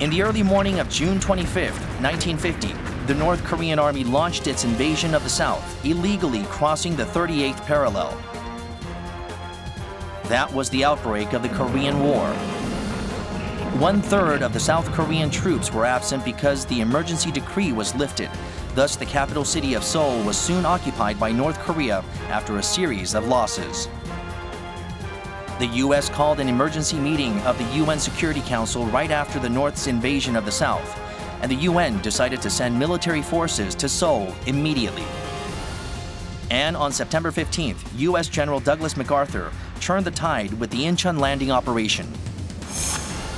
In the early morning of June 25, 1950, the North Korean Army launched its invasion of the South, illegally crossing the 38th parallel. That was the outbreak of the Korean War. 1/3 of the South Korean troops were absent because the emergency decree was lifted. Thus, the capital city of Seoul was soon occupied by North Korea after a series of losses. The U.S. called an emergency meeting of the UN Security Council right after the North's invasion of the South, and the UN decided to send military forces to Seoul immediately. And on September 15th, U.S. General Douglas MacArthur turned the tide with the Incheon landing operation.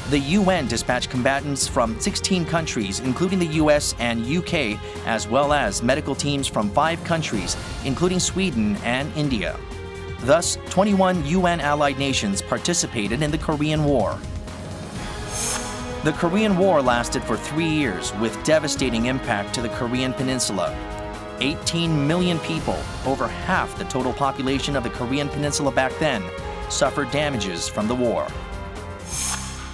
The UN dispatched combatants from 16 countries, including the US and UK, as well as medical teams from 5 countries, including Sweden and India. Thus, 21 UN allied nations participated in the Korean War. The Korean War lasted for 3 years with devastating impact to the Korean Peninsula. 18 million people, over half the total population of the Korean Peninsula back then, suffered damages from the war.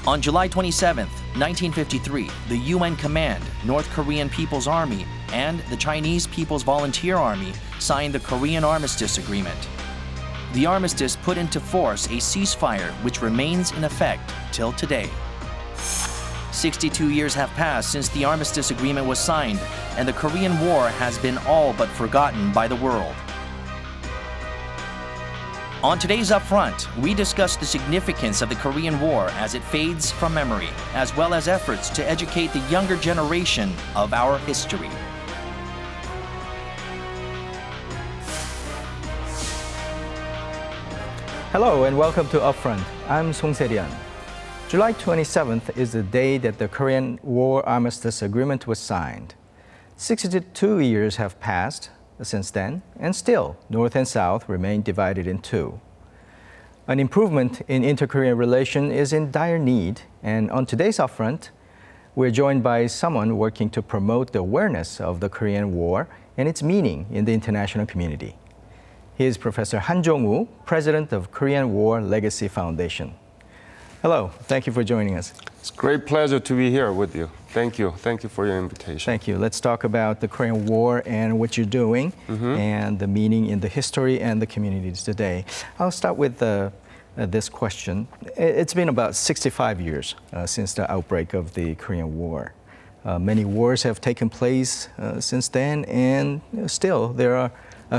On July 27, 1953, the UN Command, North Korean People's Army, and the Chinese People's Volunteer Army signed the Korean Armistice Agreement. The armistice put into force a ceasefire which remains in effect till today. 62 years have passed since the Armistice Agreement was signed, and the Korean War has been all but forgotten by the world. On today's Upfront, we discuss the significance of the Korean War as it fades from memory, as well as efforts to educate the younger generation of our history. Hello and welcome to Upfront. I'm Song Se-ryun. July 27th is the day that the Korean War Armistice Agreement was signed. 62 years have passed since then, and still, North and South remain divided in two. An improvement in inter-Korean relations is in dire need, and on today's Upfront, we're joined by someone working to promote the awareness of the Korean War and its meaning in the international community. He is Professor Han Jong-woo, President of Korean War Legacy Foundation. Hello, thank you for joining us. It's a great pleasure to be here with you. Thank you. Thank you for your invitation. Thank you. Let's talk about the Korean War and what you're doing and the meaning in the history and the communities today. I'll start with this question. It's been about 65 years since the outbreak of the Korean War. Many wars have taken place since then, and still there are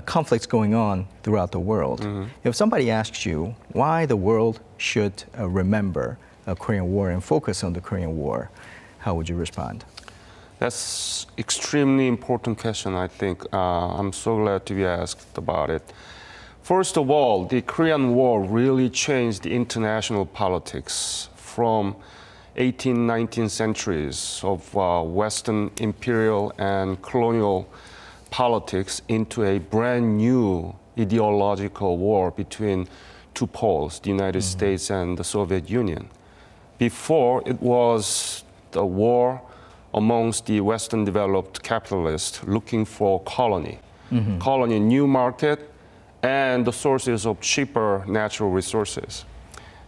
conflicts going on throughout the world. If somebody asks you why the world should remember a Korean War and focus on the Korean War, how would you respond? That's extremely important question, I think. I'm so glad to be asked about it. First of all, the Korean War really changed the international politics from 18th, 19th centuries of Western imperial and colonial politics into a brand new ideological war between two poles, the United States and the Soviet Union. Before, it was the war amongst the Western developed capitalists looking for colony, colony new market, and the sources of cheaper natural resources.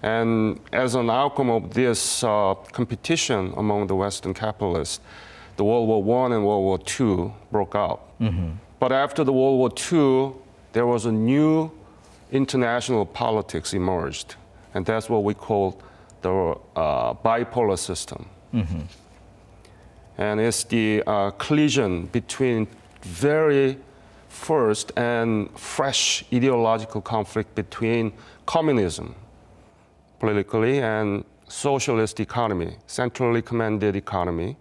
And as an outcome of this competition among the Western capitalists, the World War I and World War II broke out. But after the World War II, there was a new international politics emerged, and that's what we call the bipolar system. And it's the collision between very first and fresh ideological conflict between communism, politically, and socialist economy, centrally commanded economy,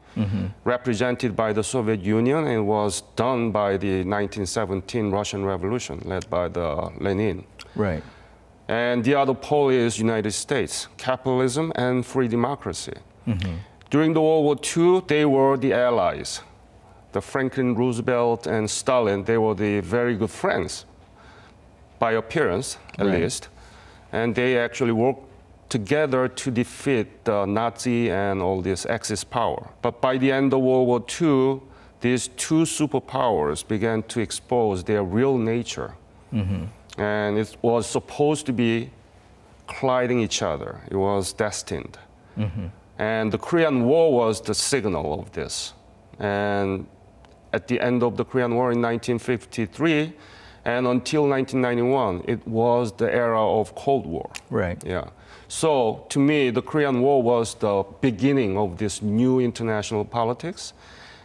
represented by the Soviet Union, and was done by the 1917 Russian Revolution, led by the Lenin. Right. And the other pole is United States, capitalism and free democracy. During the World War II, they were the allies. The Franklin Roosevelt and Stalin, they were the very good friends, by appearance, at least. And they actually worked together to defeat the Nazi and all this Axis power. But by the end of World War II, these two superpowers began to expose their real nature. And it was supposed to be colliding each other. It was destined. And the Korean War was the signal of this. And at the end of the Korean War in 1953, and until 1991, it was the era of Cold War. Right. Yeah. So to me, the Korean War was the beginning of this new international politics,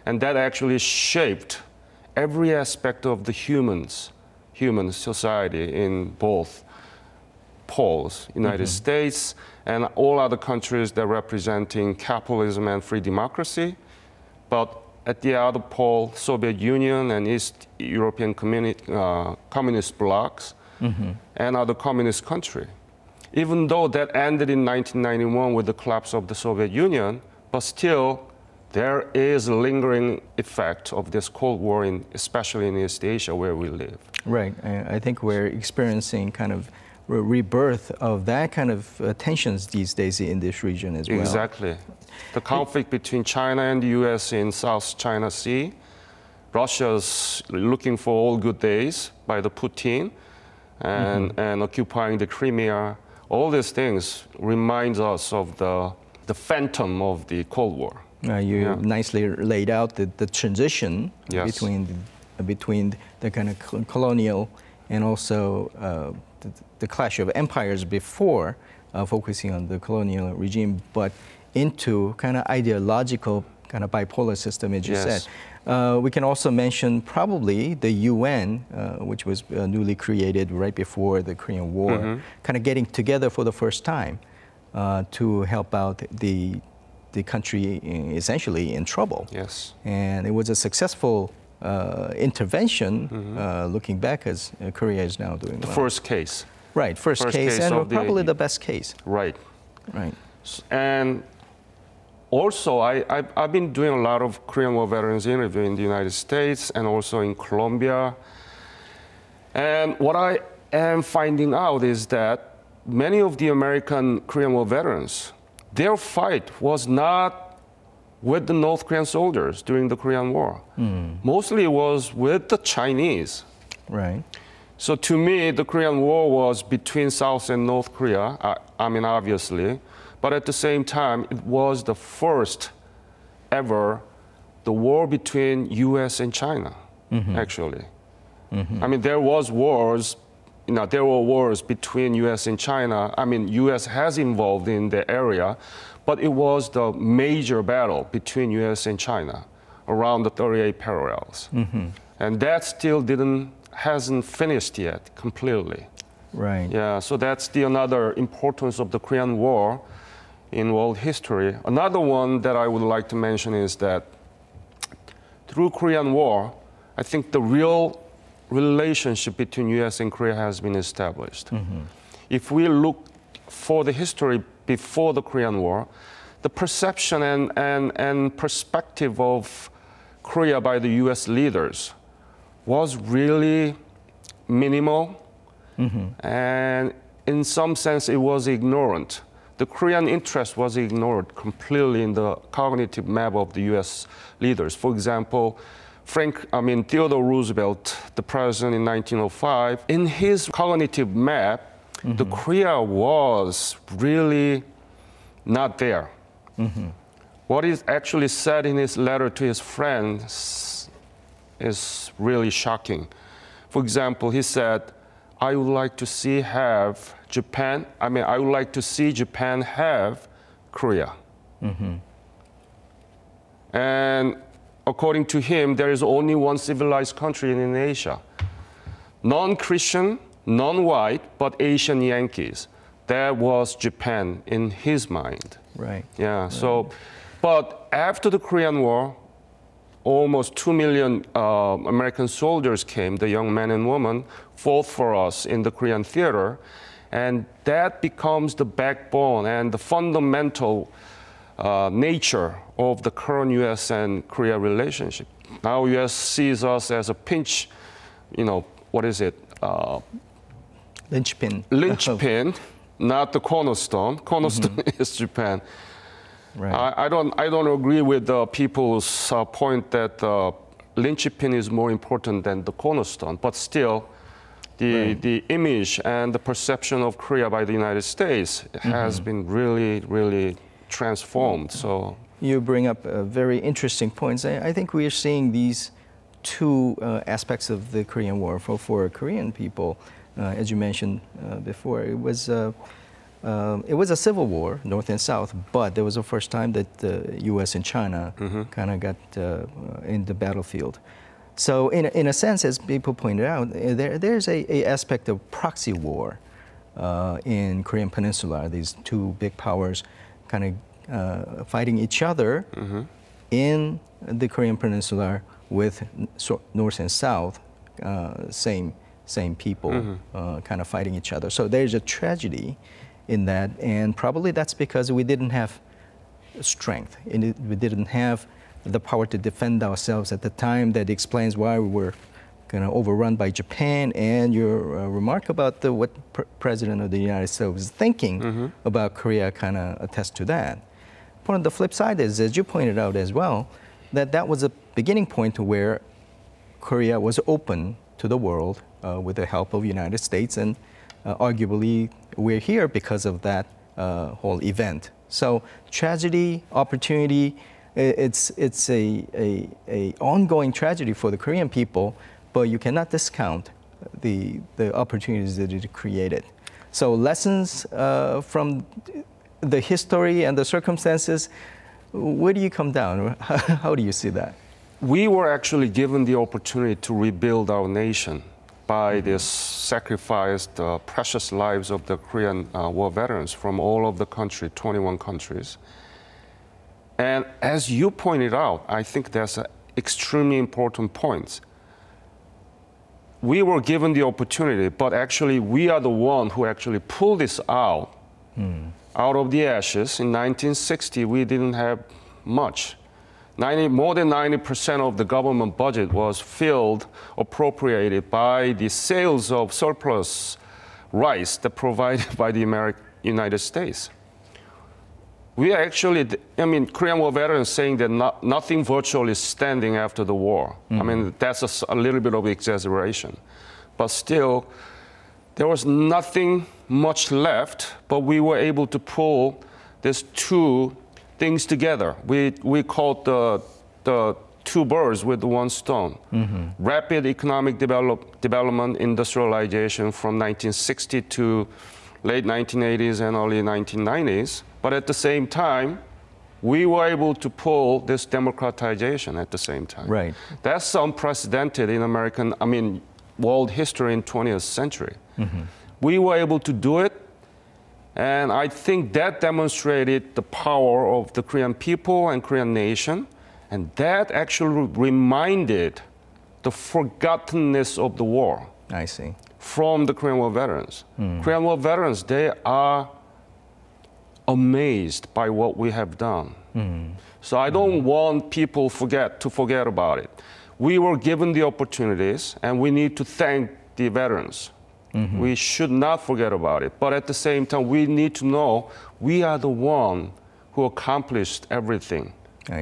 and that actually shaped every aspect of the human society in both poles, United States and all other countries that representing capitalism and free democracy, but at the other pole, Soviet Union and East European communist blocs and other communist countries. Even though that ended in 1991 with the collapse of the Soviet Union, but still there is a lingering effect of this Cold War, especially in East Asia where we live. Right. I think we're experiencing kind of rebirth of that kind of tensions these days in this region as well. Exactly. The conflict between China and the U.S. in South China Sea, Russia's looking for all good days by the Putin, and occupying the Crimea. All these things remind us of the phantom of the Cold War. You nicely laid out the transition between the kind of colonial and also the clash of empires before focusing on the colonial regime, but into kind of ideological kind of bipolar system, as you said. We can also mention probably the UN, which was newly created right before the Korean War, kind of getting together for the first time to help out the country essentially in trouble. Yes. And it was a successful intervention, looking back, as Korea is now doing well. The first case. Right, first case and probably the best case. Right. Right. And also, I've been doing a lot of Korean War veterans interview in the United States and also in Colombia. And what I am finding out is that many of the American Korean War veterans, their fight was not with the North Korean soldiers during the Korean War. Mostly it was with the Chinese. Right. So to me, the Korean War was between South and North Korea, I mean, obviously. But at the same time, it was the first ever the war between U.S. and China, actually. I mean, there was wars, there were wars between U.S. and China. I mean, U.S. has involved in the area, but it was the major battle between U.S. and China around the 38 parallels. And that still hasn't finished yet completely. Right. Yeah, so that's another importance of the Korean War in world history. Another one that I would like to mention is that through Korean War, I think the real relationship between U.S. and Korea has been established. If we look for the history before the Korean War, the perception and perspective of Korea by the U.S. leaders was really minimal, and in some sense it was ignorant. The Korean interest was ignored completely in the cognitive map of the U.S. leaders. For example, Theodore Roosevelt, the president in 1905, in his cognitive map, the Korea was really not there. What is actually said in his letter to his friends is really shocking. For example, he said, I would like to see Japan have Korea. And according to him, there is only one civilized country in Asia. Non-Christian, non-white, but Asian Yankees. That was Japan in his mind. Right. Yeah, right. So, but after the Korean War, almost 2 million American soldiers came, the young men and women, fought for us in the Korean theater. And that becomes the backbone and the fundamental nature of the current U.S. and Korea relationship. Now U.S. sees us as a pinch, what is it? Linchpin. Linchpin, not the cornerstone. Cornerstone is Japan. Right. I don't agree with the people's point that linchpin is more important than the cornerstone, but still, the image and the perception of Korea by the United States has been really, really transformed. So you bring up very interesting points. I think we are seeing these two aspects of the Korean War for Korean people. As you mentioned before, it was a civil war, North and South, but there was the first time that the U.S. and China kind of got in the battlefield. So in a sense, as people pointed out, there's a aspect of proxy war in Korean Peninsula. These two big powers kind of fighting each other in the Korean Peninsula with North and South, same people kind of fighting each other. So there's a tragedy in that, and probably that's because we didn't have strength. We didn't have the power to defend ourselves at the time. That explains why we were kind of overrun by Japan. And your remark about what President of the United States was thinking about Korea kind of attests to that. But on the flip side is, as you pointed out as well, that was a beginning point to where Korea was open to the world with the help of the United States, and arguably we're here because of that whole event. So tragedy, opportunity, it's a ongoing tragedy for the Korean people, but you cannot discount the opportunities that it created. So lessons from the history and the circumstances, where do you come down? How do you see that? We were actually given the opportunity to rebuild our nation by this sacrificed precious lives of the Korean War veterans from all of the country, 21 countries. And as you pointed out, I think that's an extremely important point. We were given the opportunity, but actually we are the one who actually pulled this out of the ashes. In 1960, we didn't have much. More than 90% of the government budget was appropriated by the sales of surplus rice that provided by the United States. We are actually, Korean War veterans saying that nothing virtually is standing after the war. I mean, that's a little bit of exaggeration. But still, there was nothing much left, but we were able to pull these two things together. We called the two birds with one stone. Rapid economic development, industrialization from 1960 to late 1980s and early 1990s. But at the same time, we were able to pull this democratization at the same time. Right. That's unprecedented in world history in 20th century. We were able to do it. And I think that demonstrated the power of the Korean people and Korean nation. And that actually reminded the forgottenness of the war. I see. From the Korean War veterans. Korean War veterans, they are amazed by what we have done. So I don't want people to forget about it. We were given the opportunities, and we need to thank the veterans. We should not forget about it. But at the same time, we need to know we are the one who accomplished everything.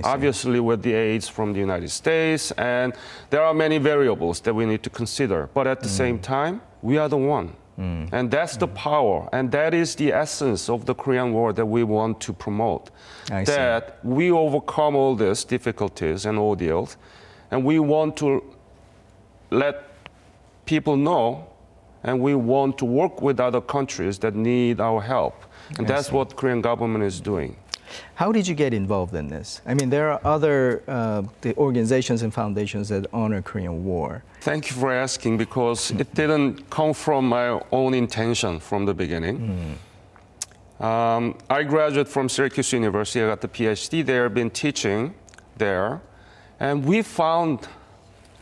Obviously with the aids from the United States, and there are many variables that we need to consider. But at the same time, we are the one. And that's the power, and that is the essence of the Korean War that we want to promote. That we overcome all these difficulties and ordeals, and we want to let people know, and we want to work with other countries that need our help. And that's what the Korean government is doing. How did you get involved in this? I mean, there are other the organizations and foundations that honor Korean War. Thank you for asking, because it didn't come from my own intention from the beginning. I graduated from Syracuse University. I got the PhD there, been teaching there. And we found,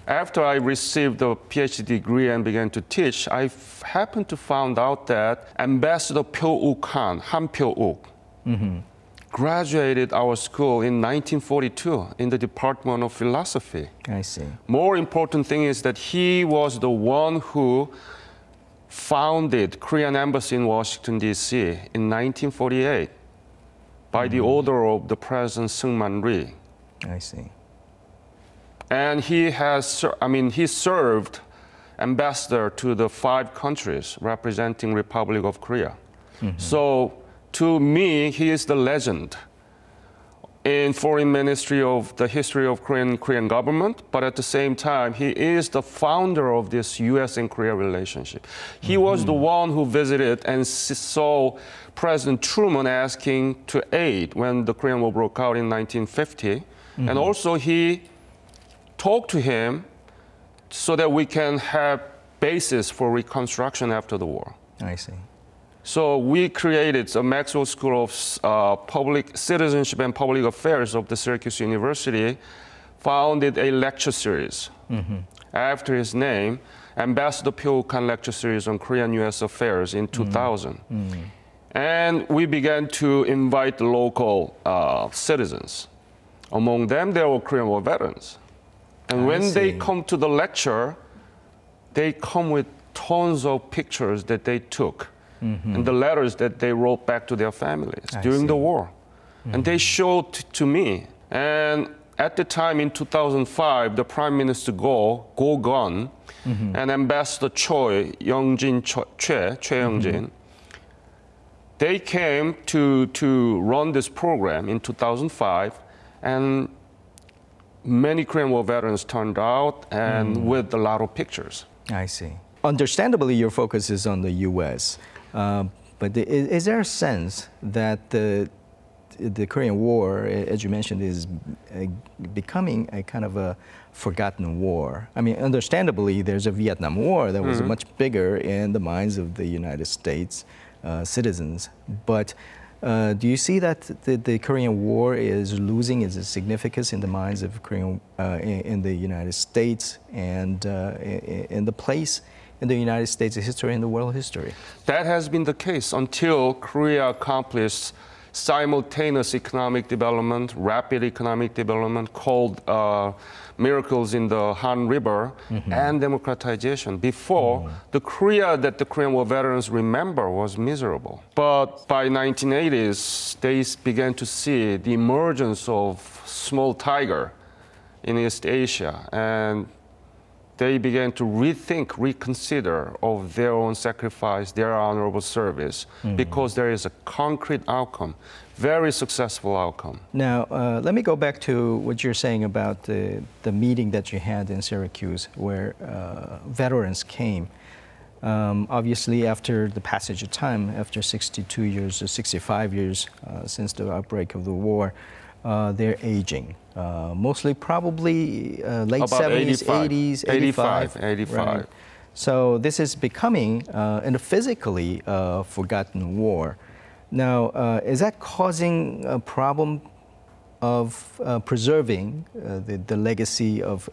after I received the PhD degree and began to teach, I happened to find out that Ambassador Pyo-uk Han, Han Pyo-uk, graduated our school in 1942 in the Department of Philosophy. I see. More important thing is that he was the one who founded Korean Embassy in Washington, D.C. in 1948 by the order of the President Seung-man Rhee. I see. And he served ambassador to the 5 countries representing Republic of Korea. So to me, he is the legend in foreign ministry of the history of Korean government, but at the same time, he is the founder of this U.S. and Korea relationship. He was the one who visited and saw President Truman asking to aid when the Korean War broke out in 1950. And also he talked to him so that we can have basis for reconstruction after the war. I see. So we created a Maxwell School of Public Citizenship and Public Affairs of the Syracuse University, founded a lecture series after his name, Ambassador Pyo-kan Lecture Series on Korean-U.S. Affairs in 2000. And we began to invite the local citizens. Among them, there were Korean War veterans. And when they come to the lecture, they come with tons of pictures that they took. And the letters that they wrote back to their families during the war. And they showed to me. And at the time in 2005, the Prime Minister Go Gun, and Ambassador Choi Young-jin, they came to run this program in 2005. And many Korean War veterans turned out and with a lot of pictures. I see. Understandably, your focus is on the U.S., but is there a sense that the Korean War, as you mentioned, is becoming a kind of a forgotten war? I mean, understandably, there's a Vietnam War that was much bigger in the minds of the United States citizens. But do you see that the Korean War is losing its significance in the minds of in the United States and in the place in the United States history and the world history? That has been the case until Korea accomplished simultaneous economic development, rapid economic development, called miracles in the Han River, and democratization. Before, the Korea that the Korean War veterans remember was miserable. But by 1980s, they began to see the emergence of small tiger in East Asia, and they began to rethink, reconsider of their own sacrifice, their honorable service, because there is a concrete outcome, very successful outcome. Now, let me go back to what you're saying about the meeting that you had in Syracuse, where veterans came. Obviously, after the passage of time, after 62 years or 65 years since the outbreak of the war, they're aging. Mostly probably late About 70s, 80s, 85. 85. Right. So this is becoming, in a physically forgotten war. Now, is that causing a problem of preserving the legacy of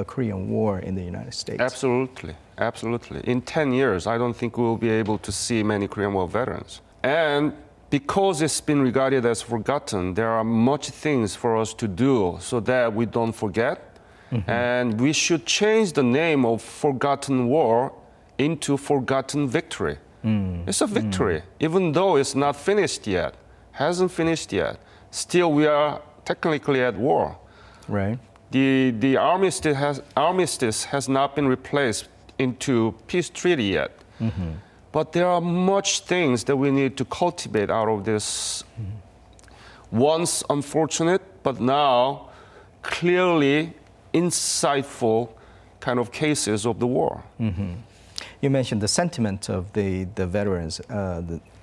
Korean War in the United States? Absolutely, absolutely. In 10 years, I don't think we'll be able to see many Korean War veterans. And because it's been regarded as forgotten, there are much things for us to do so that we don't forget. And we should change the name of forgotten war into forgotten victory. It's a victory, even though it's not finished yet, hasn't finished yet. Still, we are technically at war. Right. The armistice has not been replaced into peace treaty yet. But there are much things that we need to cultivate out of this once unfortunate, but now clearly insightful kind of cases of the war. You mentioned the sentiment of the veterans.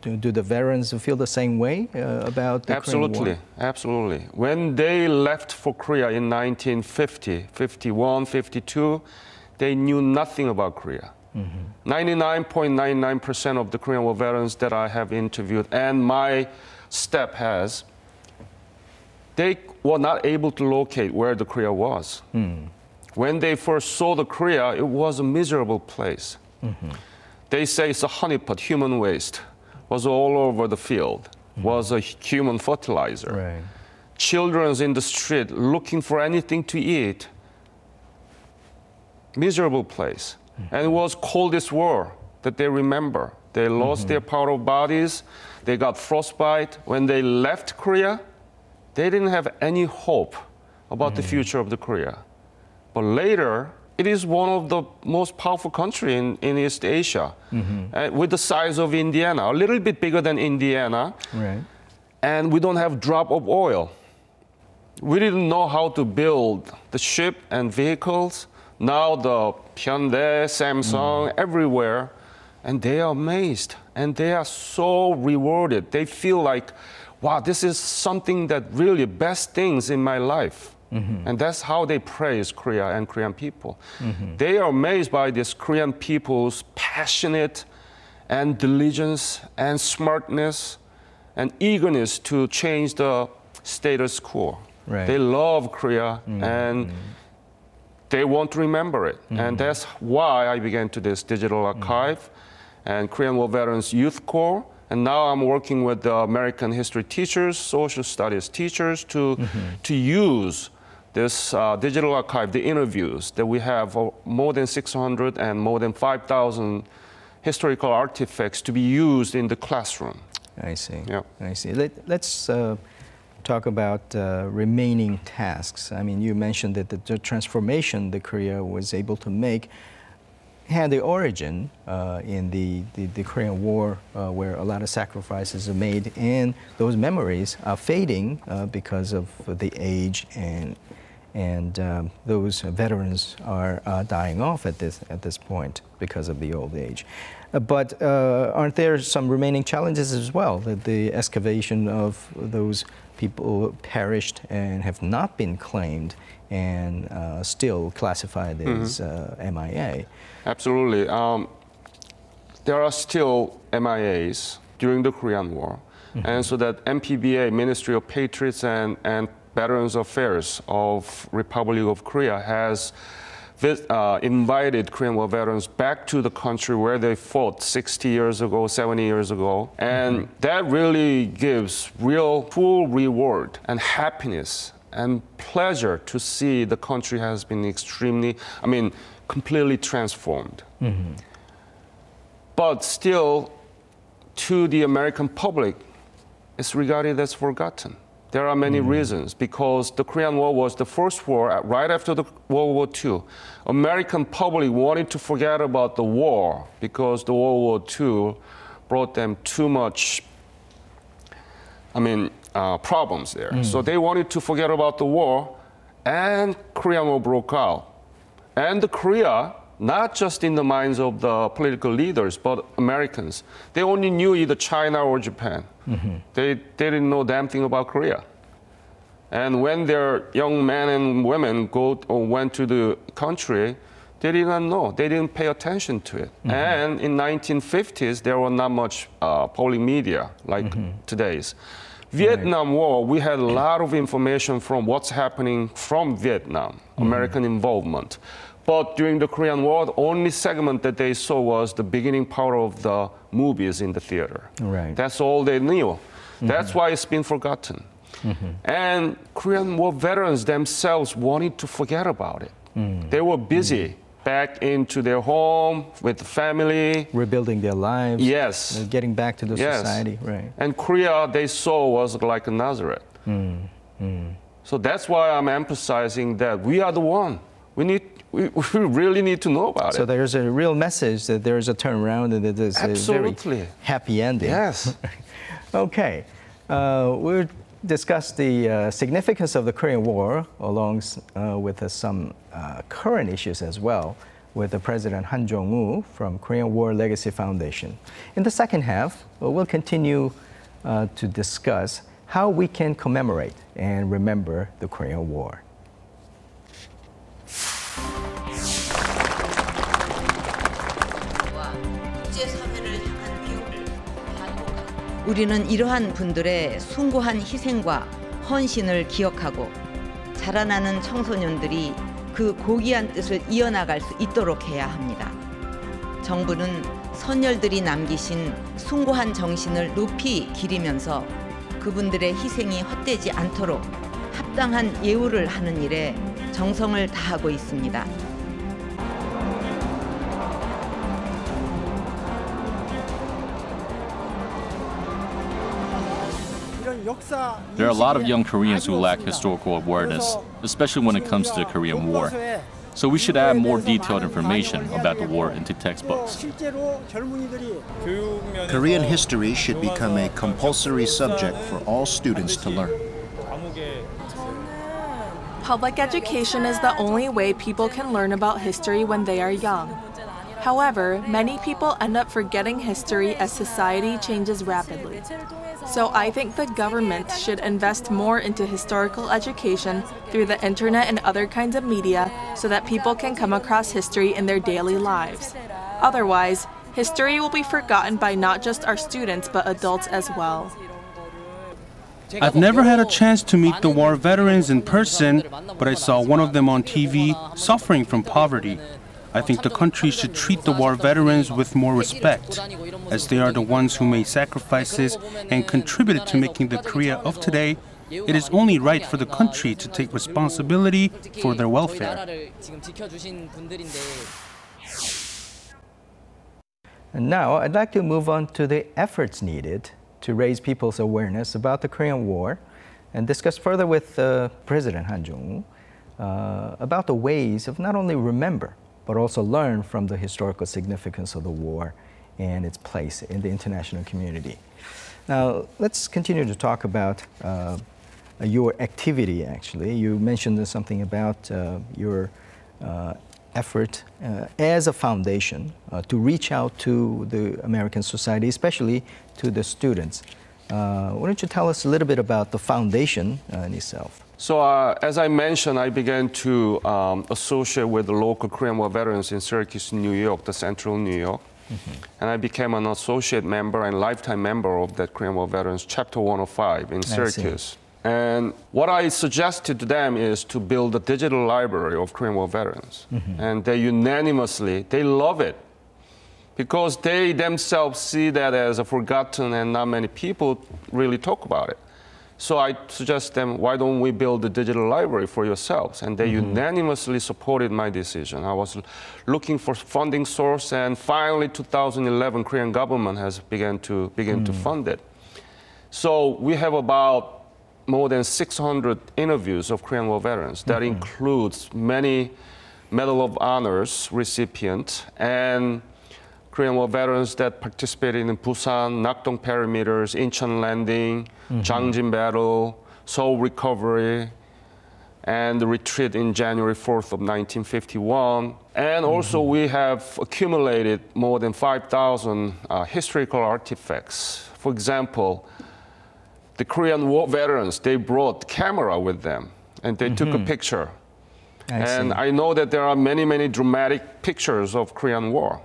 Do the veterans feel the same way about the Korean War? Absolutely. When they left for Korea in 1950, 51, 52, they knew nothing about Korea. 99.99% of the Korean War veterans that I have interviewed and my staff has, they were not able to locate where the Korea was. When they first saw the Korea, it was a miserable place. They say it's a honeypot, human waste, was all over the field, was a human fertilizer. Right. Children's in the street looking for anything to eat. Miserable place. And it was coldest war that they remember. They lost their power of bodies. They got frostbite. When they left Korea, they didn't have any hope about the future of the Korea. But later, it is one of the most powerful countries in East Asia, with the size of Indiana, a little bit bigger than Indiana. Right. And we don't have a drop of oil. We didn't know how to build the ship and vehicles. Now the Hyundai, Samsung, everywhere. And they are amazed. And they are so rewarded. They feel like, wow, this is something that really best things in my life. And that's how they praise Korea and Korean people. They are amazed by this Korean people's passionate and diligence and smartness and eagerness to change the status quo. Right. They love Korea and they want to remember it. And that's why I began to this digital archive and Korean War Veterans Youth Corps. And now I'm working with the American history teachers, social studies teachers to use this digital archive, the interviews that we have, more than 600 and more than 5,000 historical artifacts to be used in the classroom. I see. Yeah. I see. Let's talk about remaining tasks. I mean, you mentioned that the transformation that Korea was able to make had the origin in the Korean War, where a lot of sacrifices are made, and those memories are fading because of the age, and those veterans are dying off at this point because of the old age. But aren't there some remaining challenges as well? That the excavation of those people perished and have not been claimed and still classified as MIA. Absolutely. There are still MIAs during the Korean War. And so that MPBA, Ministry of Patriots and Veterans Affairs of Republic of Korea has invited Korean War veterans back to the country where they fought 60 years ago, 70 years ago. And that really gives real full reward and happiness and pleasure to see the country has been completely transformed. But still, to the American public, it's regarded as forgotten. There are many reasons, because the Korean War was the first war right after the World War II. American public wanted to forget about the war because the World War II brought them too much, problems there. So they wanted to forget about the war, and Korean War broke out. And the Korea, not just in the minds of the political leaders, but Americans, they only knew either China or Japan. They didn't know damn thing about Korea. And when their young men and women went to the country, they didn't know. They didn't pay attention to it. And in 1950s, there was not much public media like today's. Vietnam War, we had a lot of information from what's happening from Vietnam, American involvement. But during the Korean War, the only segment that they saw was the beginning part of the movies in the theater. Right. That's all they knew. That's why it's been forgotten. And Korean War veterans themselves wanted to forget about it. They were busy back into their home with the family. Rebuilding their lives. Yes. Getting back to the society. Right. And Korea, they saw was like a Nazareth. So that's why I'm emphasizing that we are the one. We really need to know about it. So there's a real message that there is a turnaround and that there's a very happy ending. Yes. Okay. We'll discuss the significance of the Korean War along with some current issues as well with the President Han Jong-woo from Korean War Legacy Foundation. In the second half, we'll continue to discuss how we can commemorate and remember the Korean War. 우리는 이러한 분들의 숭고한 희생과 헌신을 기억하고 자라나는 청소년들이 그 고귀한 뜻을 이어나갈 수 있도록 해야 합니다. 정부는 선열들이 남기신 숭고한 정신을 높이 기리면서 그분들의 희생이 헛되지 않도록 합당한 예우를 하는 일에 정성을 다하고 있습니다. There are a lot of young Koreans who lack historical awareness, especially when it comes to the Korean War. So we should add more detailed information about the war into textbooks. Korean history should become a compulsory subject for all students to learn. Public education is the only way people can learn about history when they are young. However, many people end up forgetting history as society changes rapidly. So I think the government should invest more into historical education through the internet and other kinds of media so that people can come across history in their daily lives. Otherwise, history will be forgotten by not just our students but adults as well. I've never had a chance to meet the war veterans in person, but I saw one of them on TV suffering from poverty. I think the country should treat the war veterans with more respect, as they are the ones who made sacrifices and contributed to making the Korea of today. It is only right for the country to take responsibility for their welfare. And now I'd like to move on to the efforts needed to raise people's awareness about the Korean War and discuss further with President Han Jong-woo about the ways of not only remember, but also learn from the historical significance of the war and its place in the international community. Now, let's continue to talk about your activity, actually. You mentioned something about your effort as a foundation to reach out to the American society, especially to the students. Why don't you tell us a little bit about the foundation in itself? So as I mentioned, I began to associate with the local Korean War veterans in Syracuse, New York, the central New York. And I became an associate member and lifetime member of that Korean War Veterans Chapter 105 in Syracuse. And what I suggested to them is to build a digital library of Korean War veterans. And they unanimously, they love it because they themselves see that as a forgotten and not many people really talk about it. So I suggest them, why don't we build a digital library for yourselves? And they unanimously supported my decision. I was looking for funding source, and finally 2011 Korean government has begun to fund it. So we have about more than 600 interviews of Korean War veterans. That includes many Medal of Honors recipients and Korean War veterans that participated in Busan, Nakdong perimeters, Incheon landing, Jangjin battle, Seoul recovery, and the retreat in January 4th of 1951. And also we have accumulated more than 5,000 historical artifacts. For example, the Korean War veterans, they brought camera with them and they took a picture. I know that there are many, many dramatic pictures of Korean War.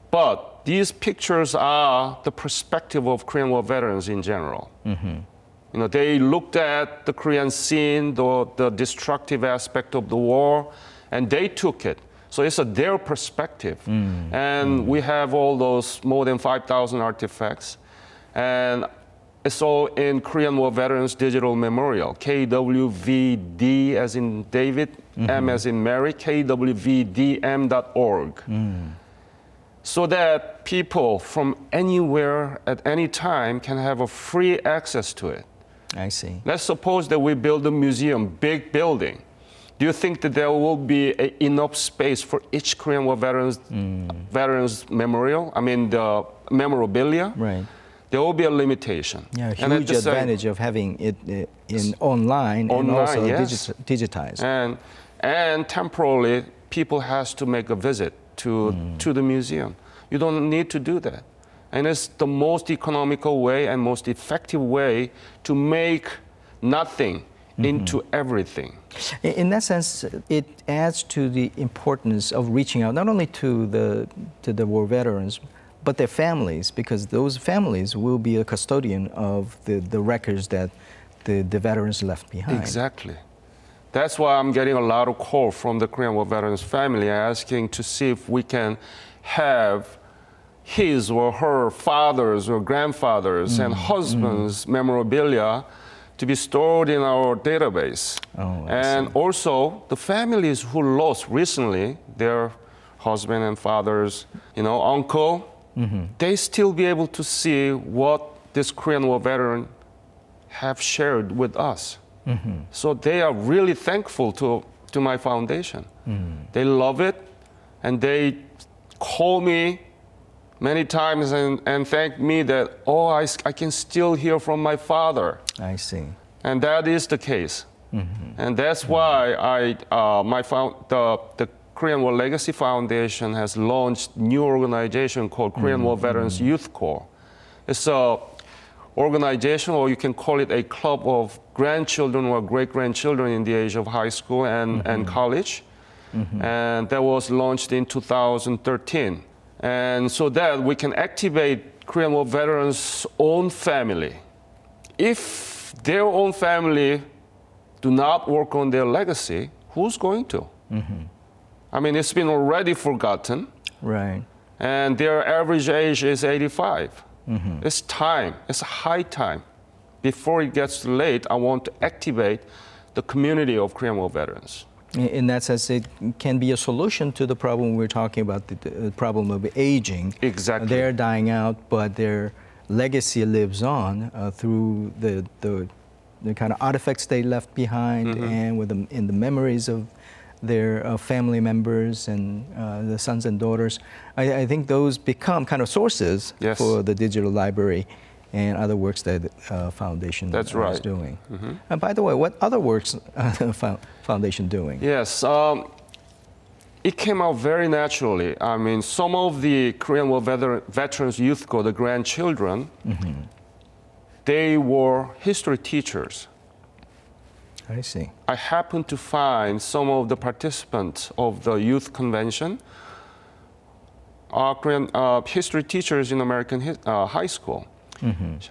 But these pictures are the perspective of Korean War veterans in general. You know, they looked at the Korean scene, the destructive aspect of the war, and they took it. So it's their perspective. And we have all those more than 5,000 artifacts. And it's all in Korean War Veterans Digital Memorial, KWVD as in David, M as in Mary, kwvdm.org. So that people from anywhere at any time can have a free access to it. I see. Let's suppose that we build a museum, big building. Do you think that there will be enough space for each Korean War veterans memorial? I mean, the memorabilia? Right. There will be a limitation. Yeah, a huge advantage of having it in online and also digitized. And temporarily, people has to make a visit to the museum. You don't need to do that. And it's the most economical way and most effective way to make nothing into everything. In that sense, it adds to the importance of reaching out not only to the war veterans, but their families, because those families will be a custodian of the records that the veterans left behind. Exactly. That's why I'm getting a lot of calls from the Korean War veterans family asking to see if we can have his or her fathers or grandfathers and husbands' memorabilia to be stored in our database. And also the families who lost recently their husband and fathers, you know, uncle, they still be able to see what this Korean War veteran have shared with us. So they are really thankful to my foundation. They love it, and they call me many times and thank me that, oh, I can still hear from my father. I see. And that is the case. And that's why the Korean War Legacy Foundation has launched new organization called Korean War Veterans Youth Corps. It's a organization, or you can call it a club of grandchildren or great-grandchildren in the age of high school and college. And that was launched in 2013. And so that we can activate Korean War veterans' own family. If their own family do not work on their legacy, who's going to? I mean, it's been already forgotten. Right. And their average age is 85. It's time, it's high time. Before it gets too late, I want to activate the community of Korean War veterans. In that sense, it can be a solution to the problem we're talking about, the problem of aging. Exactly. They're dying out, but their legacy lives on through the kind of artifacts they left behind and with in the memories of their family members and the sons and daughters. I think those become kind of sources for the digital library and other works that the foundation is doing. And by the way, what other works the foundation doing? Yes, it came out very naturally. I mean, some of the Korean War Veterans Youth Corps, the grandchildren, they were history teachers. I see. I happened to find some of the participants of the youth convention are Korean history teachers in American high school.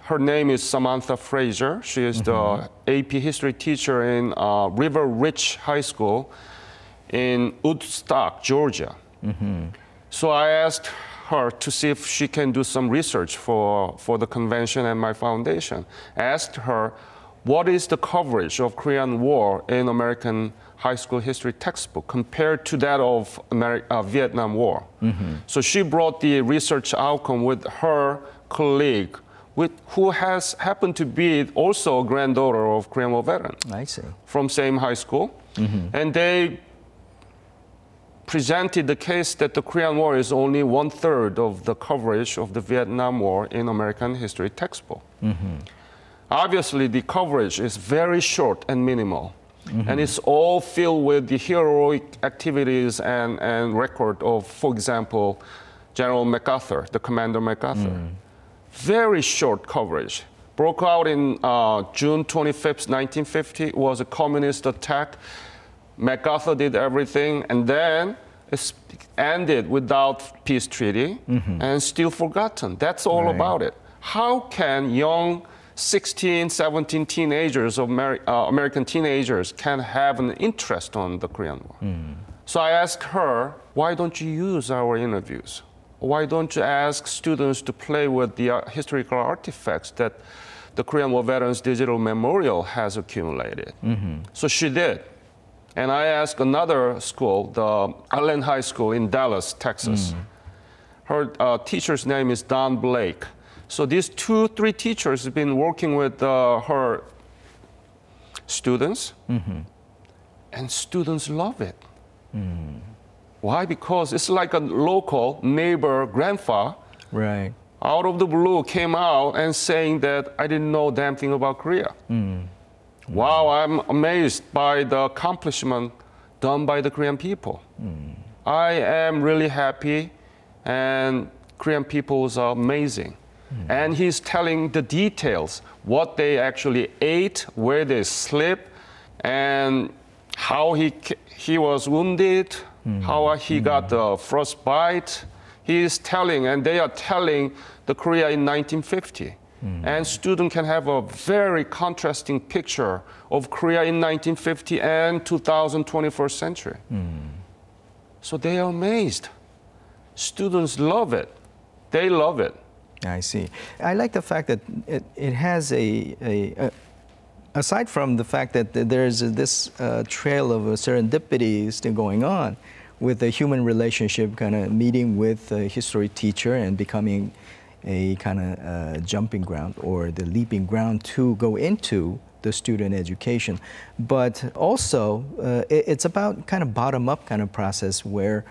Her name is Samantha Fraser. She is the AP history teacher in River Ridge High School in Woodstock, Georgia. So I asked her to see if she can do some research for the convention and my foundation. I asked her, what is the coverage of Korean War in American high school history textbook compared to that of Vietnam War? So she brought the research outcome with her colleague, who has happened to be also a granddaughter of Korean War veteran. I see. From same high school. And they presented the case that the Korean War is only 1/3 of the coverage of the Vietnam War in American history textbook. Obviously, the coverage is very short and minimal. And it's all filled with the heroic activities and record of, for example, General MacArthur, the Commander MacArthur. Very short coverage. Broke out in June 25th, 1950. It was a communist attack. MacArthur did everything, and then it ended without peace treaty and still forgotten. That's all about it. How can young 16, 17 teenagers, of American teenagers, can have an interest on the Korean War? So I asked her, why don't you use our interviews? Why don't you ask students to play with the historical artifacts that the Korean War Veterans Digital Memorial has accumulated? So she did. And I asked another school, the Allen High School in Dallas, Texas. Her teacher's name is Don Blake. So these 2-3 teachers have been working with her students, and students love it. Why? Because it's like a local neighbor grandpa out of the blue came out and saying that I didn't know a damn thing about Korea. Wow, I'm amazed by the accomplishment done by the Korean people. I am really happy, and Korean people are amazing. And he's telling the details, what they actually ate, where they slept, and how he was wounded, how he got the frostbite. He is telling, and they are telling the Korea in 1950. And students can have a very contrasting picture of Korea in 1950 and 2021st century. So they are amazed. Students love it. They love it. I see. I like the fact that it has aside from the fact that there's this trail of serendipity still going on with the human relationship, kind of meeting with a history teacher and becoming a kind of jumping ground or the leaping ground to go into the student education. But also, it's about kind of bottom-up kind of process where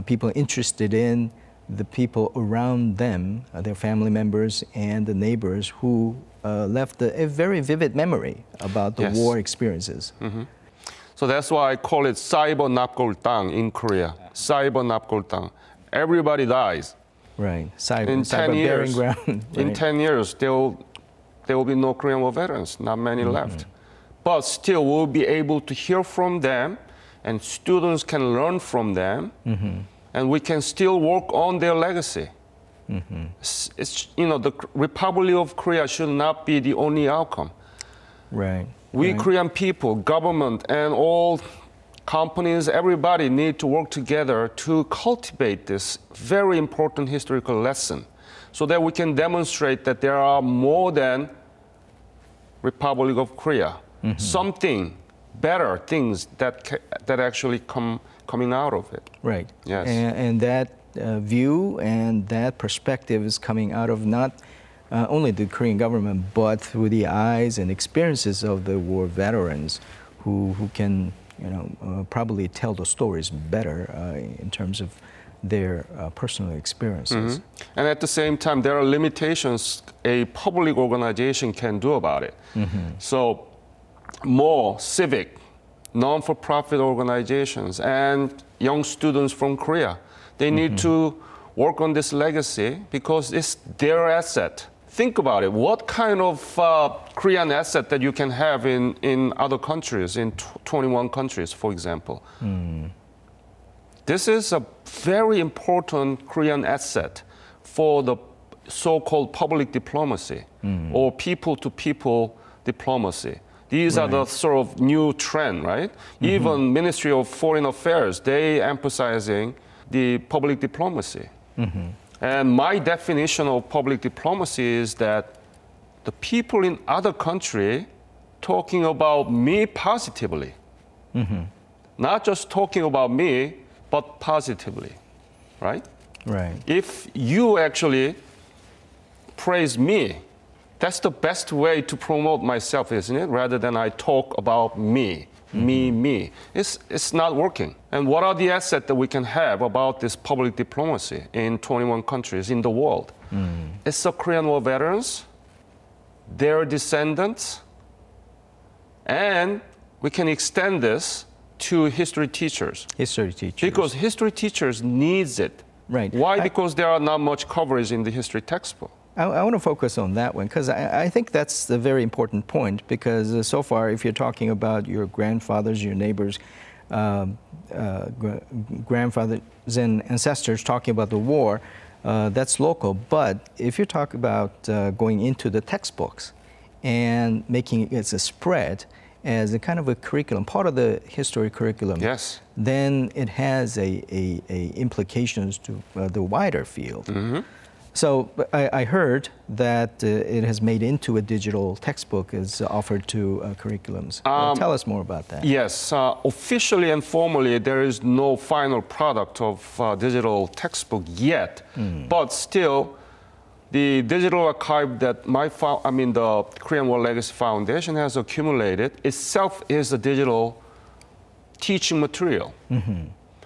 people are interested in the people around them, their family members and the neighbors who left a very vivid memory about the war experiences. So that's why I call it cyber 납골당 in Korea. Cyber 납골당. Everybody dies. Right. In 10 years, ground. Right. In 10 years, there will be no Korean War veterans, not many left. But still, we'll be able to hear from them, and students can learn from them, and we can still work on their legacy. It's, you know, the Republic of Korea should not be the only outcome. Right. We Korean people, government, and all companies, everybody need to work together to cultivate this very important historical lesson so that we can demonstrate that there are more than Republic of Korea. Something better things that actually coming out of it. Right. Yes. And that view and that perspective is coming out of not only the Korean government, but through the eyes and experiences of the war veterans who can, you know, probably tell the stories better in terms of their personal experiences. And at the same time, there are limitations a public organization can do about it. So more civic, non-for-profit organizations and young students from Korea, they need to work on this legacy because it's their asset. Think about it. What kind of Korean asset that you can have in other countries, in 21 countries, for example? This is a very important Korean asset for the so-called public diplomacy or people-to-people diplomacy. These are the sort of new trend, right? Even Ministry of Foreign Affairs, they emphasizing the public diplomacy. And my definition of public diplomacy is that the people in other country talking about me positively. Not just talking about me, but positively, right? Right. If you actually praise me, that's the best way to promote myself, isn't it? Rather than I talk about me, me. It's not working. And what are the assets that we can have about this public diplomacy in 21 countries in the world? It's the Korean War veterans, their descendants, and we can extend this to history teachers. History teachers. Because history teachers needs it. Right. Why? Because there are not much coverage in the history textbook. I want to focus on that one because I think that's a very important point because so far if you're talking about your grandfathers, your neighbors, grandfathers and ancestors talking about the war, that's local. But if you talk about going into the textbooks and making it as a spread, as a kind of a curriculum, part of the history curriculum, yes, then it has implications to the wider field. So I heard that it has made into a digital textbook is offered to curriculums. Tell us more about that. Yes, officially and formally, there is no final product of digital textbook yet, but still, the digital archive that the Korean War Legacy Foundation has accumulated itself is a digital teaching material,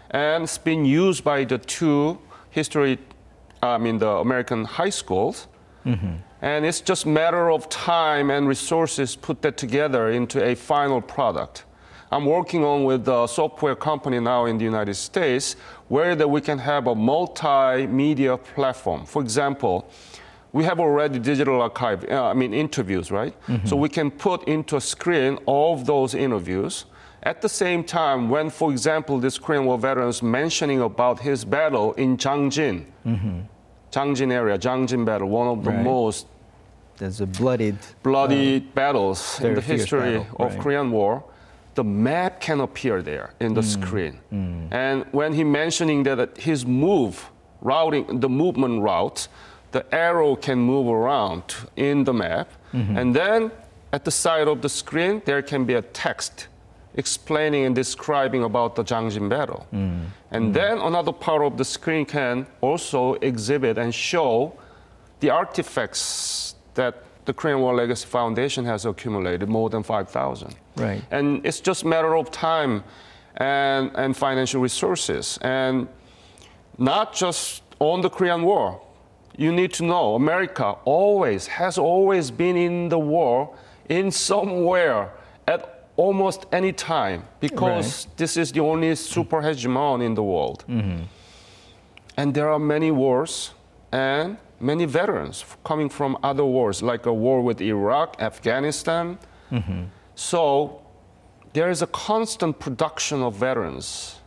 and it's been used by the two the American high schools, and it's just a matter of time and resources put that together into a final product. I'm working on with a software company now in the United States where that we can have a multimedia platform. For example, we have already digital archive, interviews, right? So we can put into a screen all of those interviews. At the same time, when, for example, this Korean War veteran is mentioning about his battle in Jangjin, Jangjin area, Jangjin battle, one of the most There's a bloody battles in the history of Korean War, the map can appear there in the screen. And when he mentioning that his routing, the movement route, the arrow can move around in the map. And then at the side of the screen, there can be a text explaining and describing about the Jangjin battle. And then another part of the screen can also exhibit and show the artifacts that the Korean War Legacy Foundation has accumulated, more than 5,000. Right. And it's just a matter of time and financial resources. And not just on the Korean War. You need to know America has always been in the war in somewhere at almost any time because this is the only super hegemon in the world. And there are many wars and many veterans coming from other wars, like a war with Iraq, Afghanistan. So there is a constant production of veterans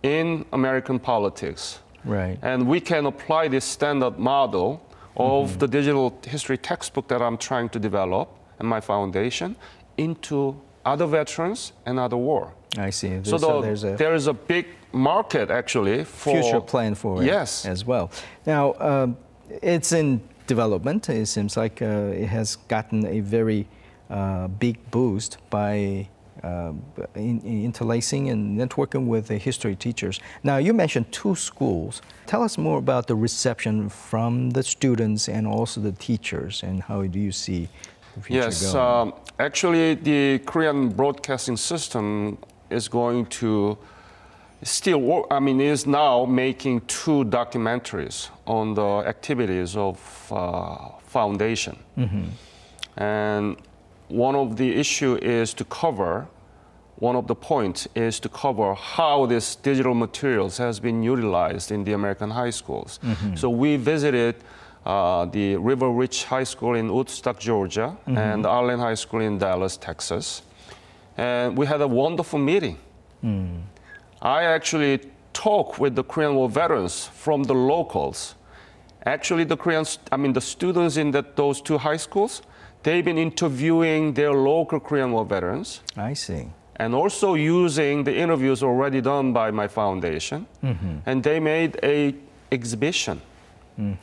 in American politics. Right. And we can apply this standard model of the digital history textbook that I'm trying to develop and my foundation into other veterans and other war. I see. There is a big market actually for future plan for it as well. Now, it's in development. It seems like it has gotten a very big boost by interlacing and networking with the history teachers. Now, you mentioned 2 schools. Tell us more about the reception from the students and also the teachers, and how do you see the future going? Actually, the Korean broadcasting system is going to still work. I mean, is now making 2 documentaries on the activities of foundation. And one of the issue is to cover, one of the points is to cover how this digital materials has been utilized in the American high schools. So we visited the River Ridge High School in Woodstock, Georgia, and the Arlen High School in Dallas, Texas. And we had a wonderful meeting. I actually talked with the Korean War veterans from the locals. Actually, the students in those 2 high schools, they've been interviewing their local Korean War veterans. I see. And also using the interviews already done by my foundation. And they made a exhibition.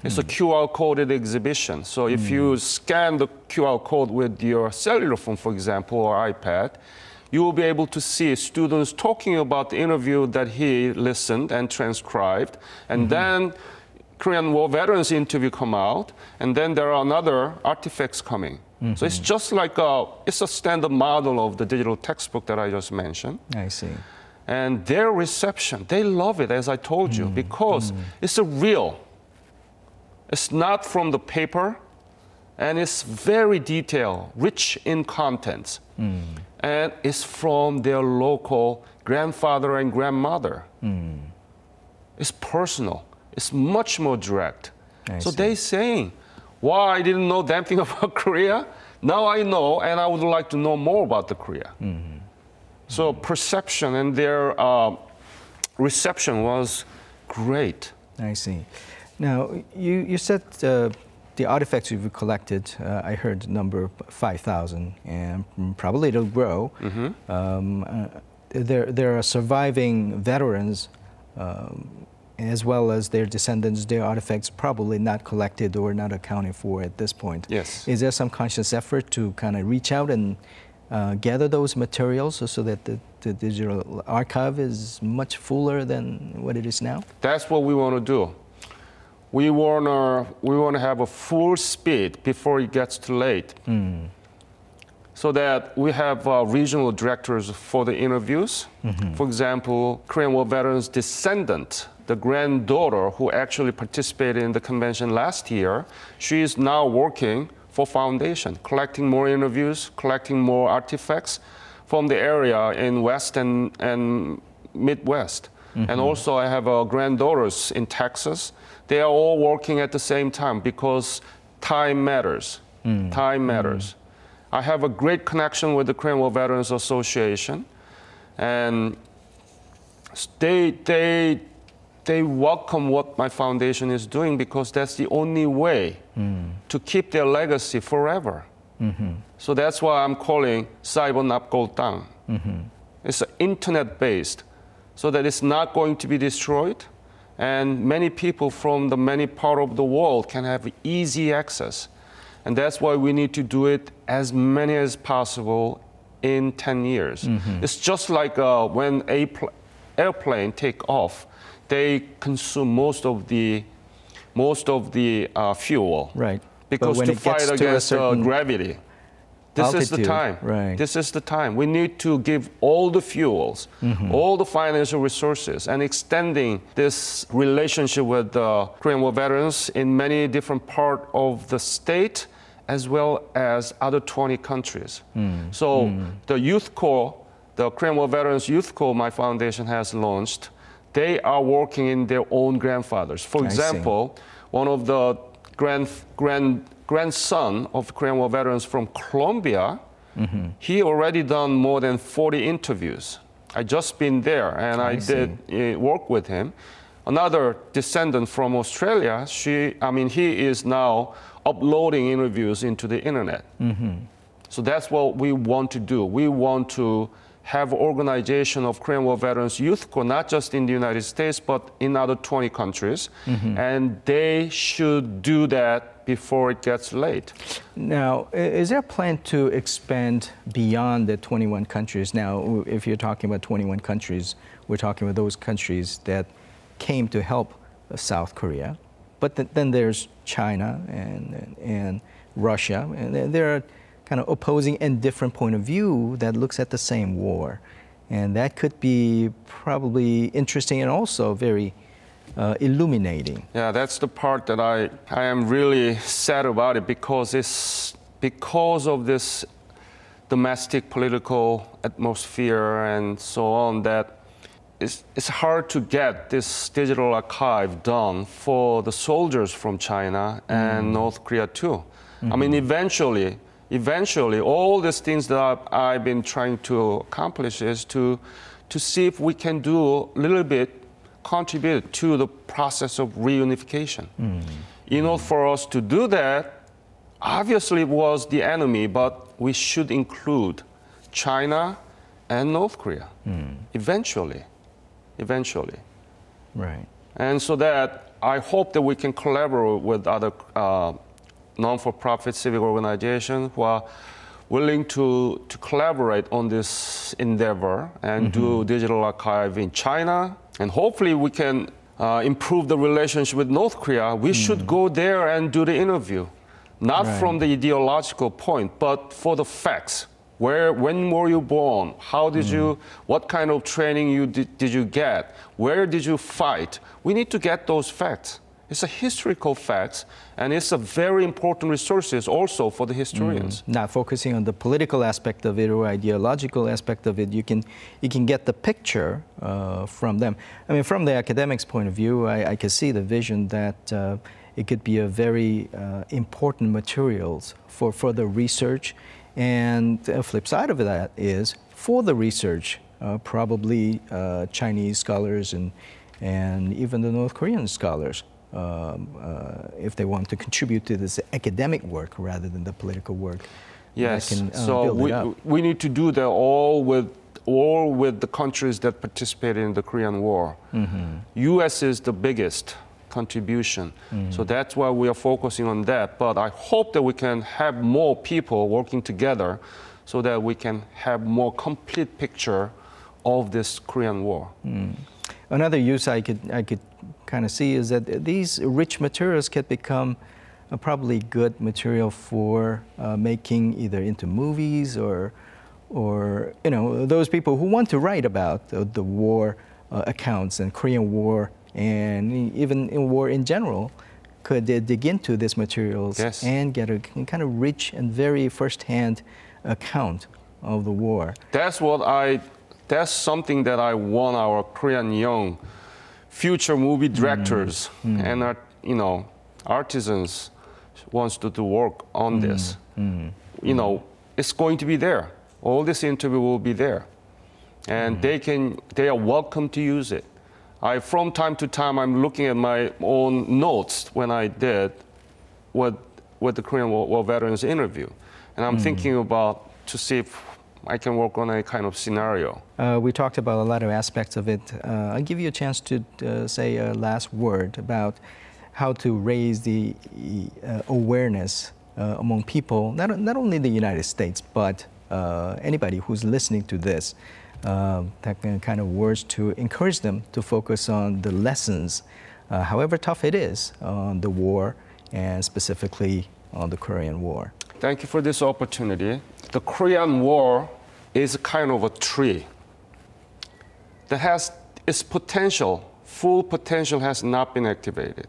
It's a QR coded exhibition. So if you scan the QR code with your cellular phone, for example, or iPad, you will be able to see students talking about the interview that he listened and transcribed. And then Korean War veterans interview come out, and then there are other artifacts coming. So it's just like it's a standard model of the digital textbook that I just mentioned. I see. And their reception, they love it, as I told you, because it's a real. It's not from the paper, and it's very detailed, rich in contents. And it's from their local grandfather and grandmother. It's personal. It's much more direct. So they're saying, wow, I didn't know damn thing about Korea. Now I know, and I would like to know more about the Korea. So perception and their reception was great. I see. Now, you said the artifacts you've collected, I heard the number 5,000, and probably it'll grow. There are surviving veterans as well as their descendants, their artifacts probably not collected or not accounted for at this point. Yes. Is there some conscious effort to kind of reach out and gather those materials so that the digital archive is much fuller than what it is now? That's what we want to do. We want to have a full speed before it gets too late. So that we have regional directors for the interviews. For example, Korean War veterans' descendant, the granddaughter who actually participated in the convention last year, she is now working for foundation, collecting more interviews, collecting more artifacts from the area in West and Midwest. And also I have granddaughters in Texas. They are all working at the same time because time matters. Time matters. I have a great connection with the Korean War Veterans Association, and they welcome what my foundation is doing because that's the only way to keep their legacy forever. So that's why I'm calling Cyber Napgol Tang. It's internet-based, so that it's not going to be destroyed, and many people from the many parts of the world can have easy access. And that's why we need to do it as many as possible in 10 years. It's just like when airplane take off, they consume most of the fuel. Right. Because to fight against gravity. This is the time. Right. This is the time. We need to give all the fuels, all the financial resources, and extending this relationship with the Korean War veterans in many different parts of the state as well as other 20 countries. So the Youth Corps, the Korean War Veterans Youth Corps my foundation has launched, they are working in their own grandfathers. For example, one of the grandson of Korean War veterans from Colombia, he already done more than 40 interviews. I just been there and I did work with him. Another descendant from Australia, he is now uploading interviews into the internet. So that's what we want to do. We want to have organization of Korean War Veterans Youth Corps, not just in the United States, but in other 20 countries. And they should do that before it gets late. Now, is there a plan to expand beyond the 21 countries? Now, if you're talking about 21 countries, we're talking about those countries that came to help South Korea. But then there's China and Russia, and there are kind of opposing and different point of view that looks at the same war. And that could be probably interesting and also very illuminating. Yeah, that's the part that I am really sad about it, because it's because of this domestic political atmosphere and so on that it's hard to get this digital archive done for the soldiers from China and North Korea too. I mean, eventually, all these things that I've been trying to accomplish is to see if we can do a little bit, contribute to the process of reunification. In order for us to do that, obviously it was the enemy, but we should include China and North Korea, eventually. Right. And so that I hope that we can collaborate with other non-for-profit civic organizations who are willing to collaborate on this endeavor and do digital archive in China. And hopefully we can improve the relationship with North Korea. We should go there and do the interview, not from the ideological point, but for the facts. When were you born? How did you, what kind of training did you get? Where did you fight? We need to get those facts. It's a historical facts, and it's a very important resources also for the historians. Not focusing on the political aspect of it or ideological aspect of it, you can get the picture from them. I mean, from the academics' point of view, I can see the vision that it could be a very important materials for further research. And the flip side of that is, for the research, probably Chinese scholars and even the North Korean scholars, if they want to contribute to this academic work rather than the political work. Yes, that can, so we need to do that all with the countries that participated in the Korean War. U.S. is the biggest contribution. So that's why we are focusing on that. But I hope that we can have more people working together so that we can have more complete picture of this Korean War. Another use I could kind of see is that these rich materials can become probably good material for making either into movies or those people who want to write about the war accounts and Korean War and even in war in general, could dig into these materials and get a kind of rich and very first-hand account of the war. That's something that I want our Korean young future movie directors and artisans wants to do work on this. It's going to be there. All this interview will be there, and they are welcome to use it. From time to time, I'm looking at my own notes when I did with the Korean War veterans interview. And I'm thinking about to see if I can work on a kind of scenario. We talked about a lot of aspects of it. I'll give you a chance to say a last word about how to raise the awareness among people, not only in the United States, but anybody who's listening to this. That kind of words to encourage them to focus on the lessons, however tough it is, on the war and specifically on the Korean War. Thank you for this opportunity. The Korean War is kind of a tree that has its potential, full potential has not been activated.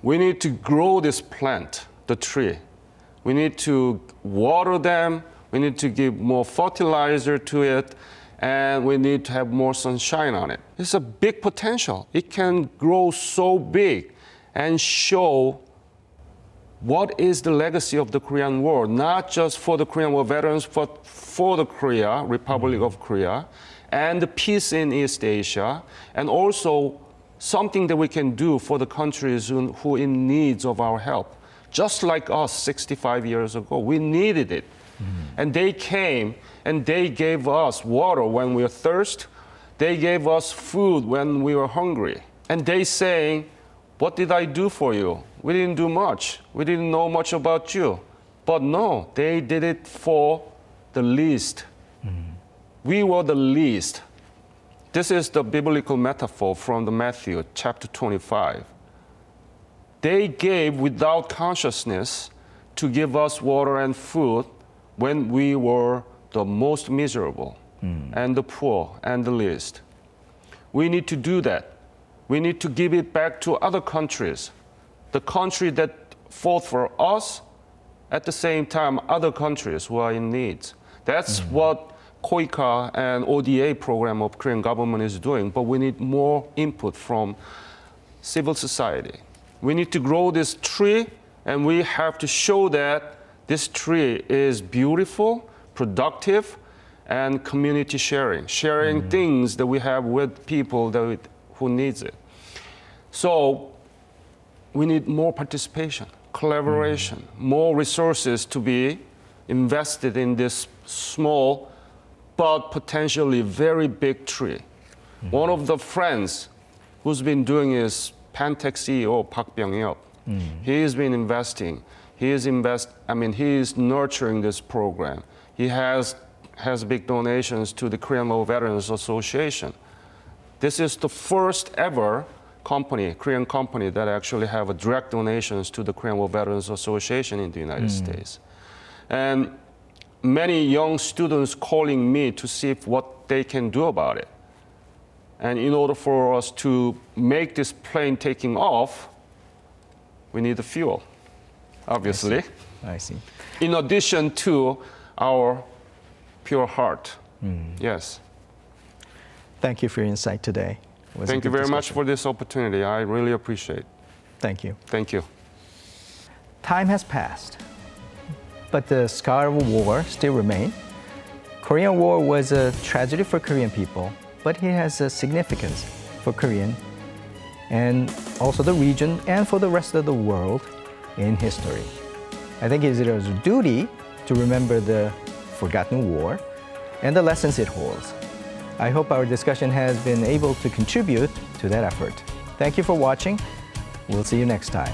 We need to grow this plant the tree. We need to water them, we need to give more fertilizer to it, and we need to have more sunshine on it. It's a big potential. It can grow so big and show what is the legacy of the Korean War, not just for the Korean War veterans, but for the Republic of Korea, and the peace in East Asia, and also something that we can do for the countries who in need of our help. Just like us 65 years ago, we needed it. And they came and they gave us water when we were thirsty. They gave us food when we were hungry. And they saying, what did I do for you? We didn't do much. We didn't know much about you. But no, they did it for the least. We were the least. This is the biblical metaphor from the Matthew chapter 25. They gave without consciousness to give us water and food when we were the most miserable and the poor and the least. We need to do that. We need to give it back to other countries. The country that fought for us, at the same time, other countries who are in need. That's what KOICA and ODA program of Korean government is doing, but we need more input from civil society. We need to grow this tree, and we have to show that this tree is beautiful, productive, and community sharing things that we have with people who needs it. So we need more participation, collaboration, more resources to be invested in this small but potentially very big tree. One of the friends who's been doing is Pantech CEO Park Byung-yeop. He has been investing. He is nurturing this program. He has big donations to the Korean War Veterans Association. This is the first ever Korean company that actually have a direct donations to the Korean War Veterans Association in the United States. And many young students calling me to see what they can do about it. And in order for us to make this plane taking off, we need the fuel, obviously. I see. In addition to our pure heart. Yes. Thank you for your insight today. Thank you very much for this opportunity. I really appreciate it. Thank you. Thank you. Time has passed, but the scar of war still remains. Korean War was a tragedy for Korean people, but it has a significance for Korean and also the region and for the rest of the world in history. I think it is our duty to remember the forgotten war and the lessons it holds. I hope our discussion has been able to contribute to that effort. Thank you for watching. We'll see you next time.